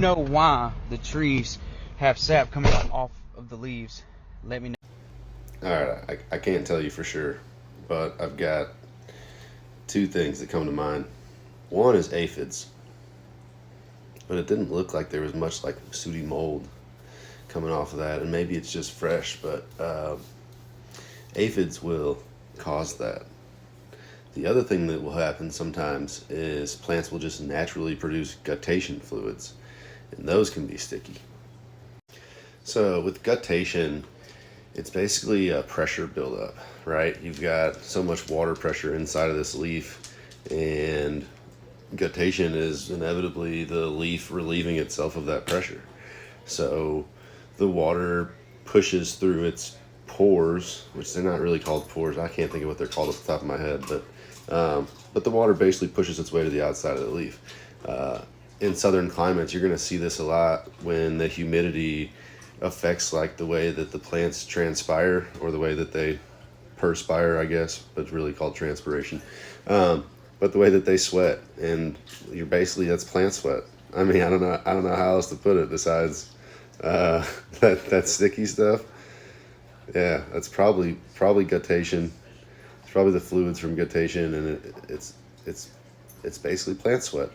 know why the trees have sap coming off of the leaves, let me know. All right, I can't tell you for sure, but I've got two things that come to mind. One is aphids, but it didn't look like there was much like sooty mold coming off of that, and maybe it's just fresh, but aphids will cause that. The other thing that will happen sometimes is plants will just naturally produce guttation fluids, and those can be sticky. So with guttation, it's basically a pressure buildup, right? You've got so much water pressure inside of this leaf, and guttation is inevitably the leaf relieving itself of that pressure. So the water pushes through its pores, which they're not really called pores. I can't think of what they're called off the top of my head, but the water basically pushes its way to the outside of the leaf. In southern climates, you're going to see this a lot when the humidity affects like the way that the plants transpire, or the way that they perspire, I guess, but it's really called transpiration. But the way that they sweat, and you're basically, that's plant sweat. I mean, I don't know how else to put it besides that sticky stuff. Yeah, that's probably guttation. It's probably the fluids from guttation, and it's basically plant sweat.